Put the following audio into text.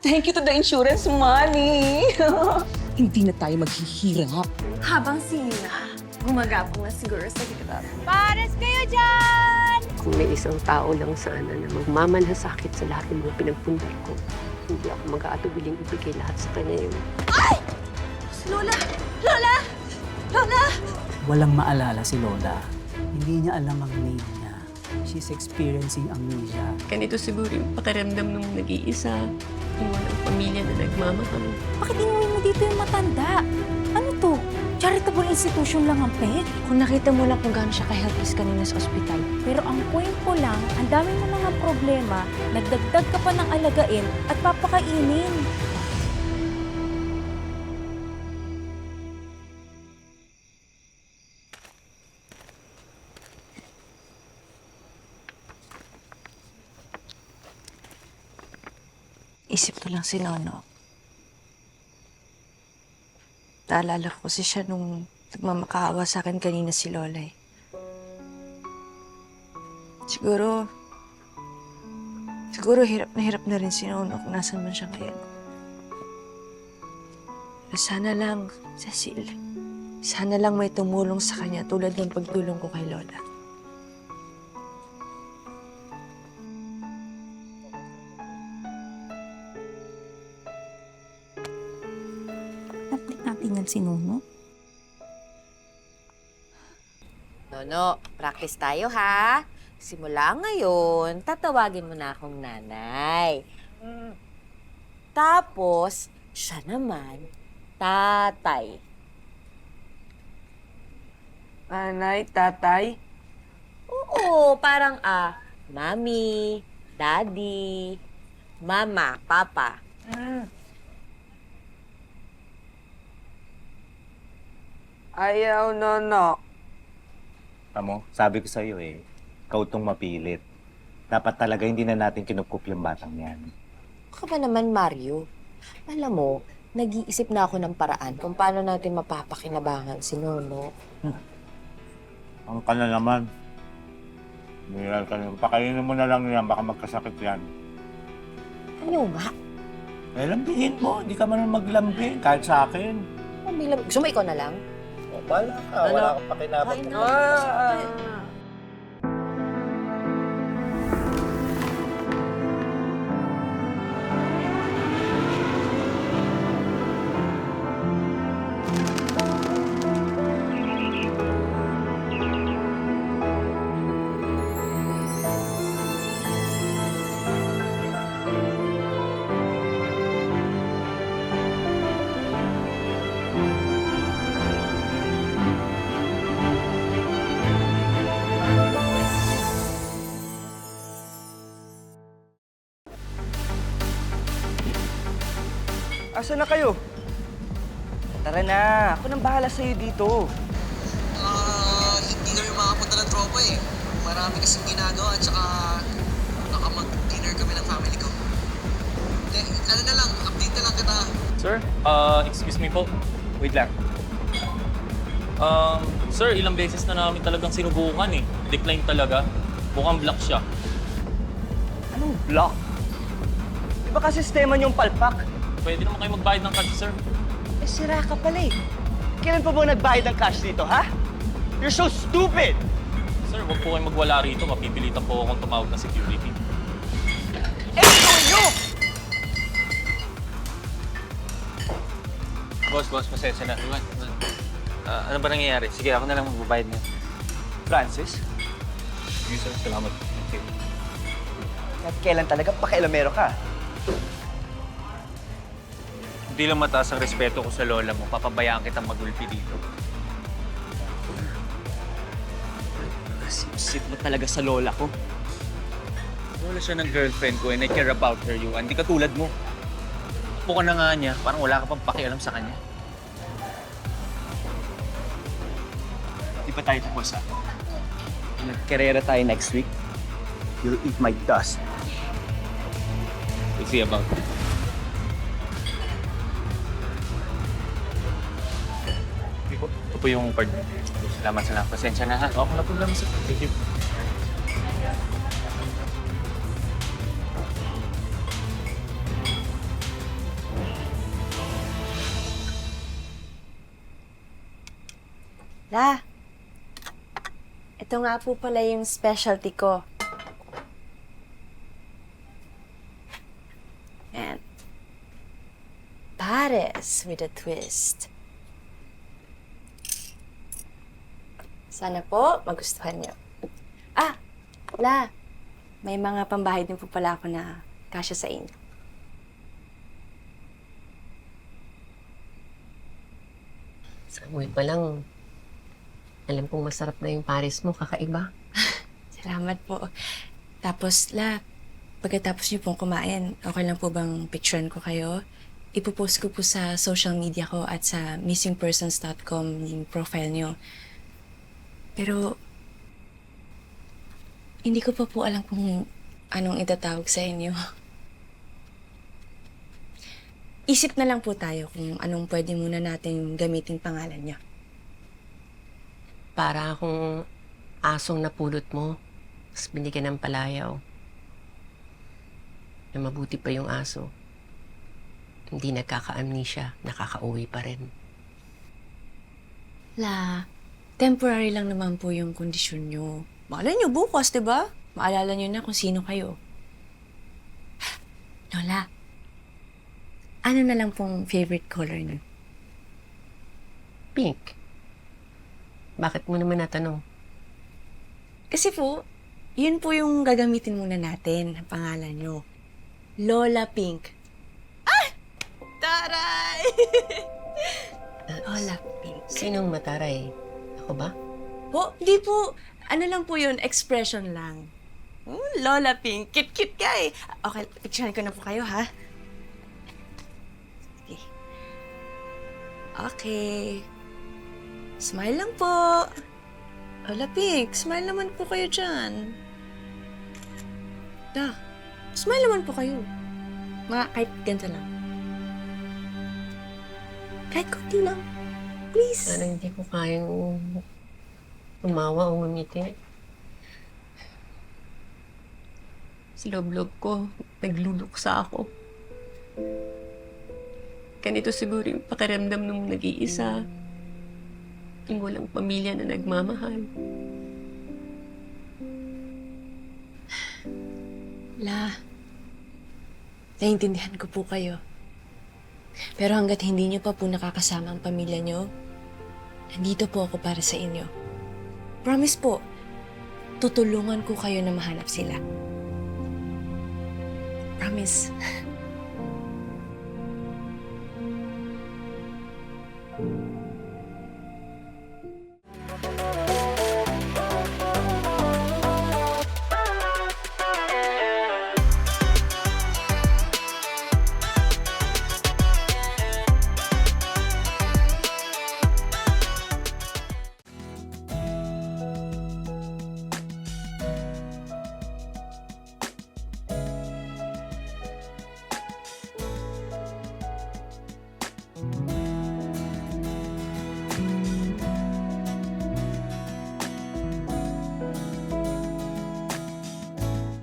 Thank you to the insurance money. Hindi na tayo maghihirap. Habang sila, gumagapang na siguro sa hirap. Pares kayo dyan! Kung may isang tao lang sana na magmamanhasakit sa lahat ng mga pinagpundar ko, hindi ako mag-aatubiling ibigay lahat sa kanya yun. Lola! Lola! Lola! Walang maalala si Lola. Hindi niya alam ang name niya. She's experiencing amnesia. Ganito siguro yung pakiramdam ng nag-iisa, yung walang pamilya na nagmamahal. Bakit inuwi mo dito yung matanda? Ano to? Charitable institution lang ang pet? Kung nakita mo lang kung gaano siya ka-helpless kanina sa ospital. Pero ang point ko lang, ang dami mo mga problema, nagdagdag ka pa ng alagain at papakainin. Isip ko lang si Nono. Naalala ko kasi siya nung nagmamakaawa sa akin kanina si Lola eh. Siguro hirap na rin si Nono kung nasan man siya ngayon. Pero sana lang, Cecil, sana lang may tumulong sa kanya tulad ng pagtulong ko kay Lola. Update natin yan si Nono. Nono, practice tayo ha. Simula ngayon, tatawagin mo na akong nanay. Tapos, siya naman, tatay. Nanay, tatay. Oo, parang mami, daddy, mama, papa. Ayaw, Nono. Amo, sabi ko sa'yo ikaw tong mapilit. Dapat talaga hindi na natin kinukup yung batang yan. Baka ba naman, Mario? Alam mo, nag-iisip na ako ng paraan kung paano natin mapapakinabangan si Nono. Ang ka na naman. Miral ka naman. Pakainin mo na lang yan, baka magkasakit yan. Ano nga? Lambihin mo, hindi ka man maglambing, kahit sa akin. Gusto mo ikaw na lang? O, bala ka, Ano? wala kang pakinabang. Kain na. Asa na kayo? Tara na, ako nang bahala sa'yo dito. Hindi kami makapunta ng tropa eh. Marami kasing ginagawa at saka baka mag-dinner kami ng family ko. Then, ano na lang, update na lang kita. Sir, excuse me po. Wait lang. Sir, ilang beses na namin talagang sinubukan eh. Decline talaga. Mukhang block siya. Anong block? Di ba kasi sistema niyong palpak? Pwede naman kayo magbayad ng cash, sir. Eh, sira ka pala eh. Kailan pa ba nagbayad ng cash dito, ha? You're so stupid! Sir, huwag po kayong magwala rito. Mapipilitan po akong tumawag ng security. Eh, gawin niyo! Boss, pasensya na. Ano ba nangyayari? Sige, ako na lang magbabayad niya. Francis, Sige, sir. Salamat. Thank you. at kailan talaga pakialamero ka? Hindi lang mataas ang respeto ko sa lola mo. Papabayaan kitang magulpi dito. Sip mo talaga sa lola ko. Lola siya ng girlfriend ko and I care about her, you. Hindi katulad mo. Upo ka na nga niya. Parang wala ka pang pakialam sa kanya. Di pa tayo tapos, ha? Nagkarera tayo next week. You'll eat my dust. We'll see about it. Ito po yung card. Salamat sa pasensya na, ha? Okay na po lang, sir. Thank you. La, ito nga po pala yung specialty ko. And pares with a twist. Sana po magustuhan niyo. Ah, La, may mga pambahay din po pala ako na kasya sa inyo. Samuel pa lang, alam kong masarap na yung pares mo, kakaiba. Salamat po. Tapos, La, pagkatapos niyo pong kumain, okay lang po bang picturean ko kayo? Ipopost ko po sa social media ko at sa missingpersons.com yung profile niyo. Pero, hindi ko pa po alam kung anong itatawag sa inyo. Isip na lang po tayo kung anong pwede muna natin gamitin pangalan niya. Para akong asong napulot mo, tapos binigyan ng palayaw. Na mabuti pa yung aso. Hindi nagkaka-amnesia, nakaka-uwi pa rin. La, temporary lang naman po yung kondisyon niyo. Malay niyo bukas, di ba? Maalala niyo na kung sino kayo. Lola, ano na lang pong favorite color niyo? Pink. Bakit mo naman natanong? Kasi po, yun po yung gagamitin muna natin, ang pangalan niyo. Lola Pink. Ah! Taray! Lola Pink. Sinong mataray? Ako ba? Po, hindi po. Ano lang po yun, expression lang. Lola Pink, cute-cute ka eh. Okay, picturean ko na po kayo, ha? Sige. Okay. Smile lang po. Lola Pink, smile naman po kayo dyan. Smile naman po kayo. Mga kahit ganito lang. Kahit konti lang. Please. Parang hindi ko kayang umawa o ngumiti. Sa loob-loob ko, nagluluksa ako. Ganito siguro yung pakiramdam nung nag-iisa. Yung walang pamilya na nagmamahal. La, naiintindihan ko po kayo. Pero hanggat hindi niyo pa po nakakasama ang pamilya niyo, nandito po ako para sa inyo. Promise po, tutulungan ko kayo na mahanap sila. Promise.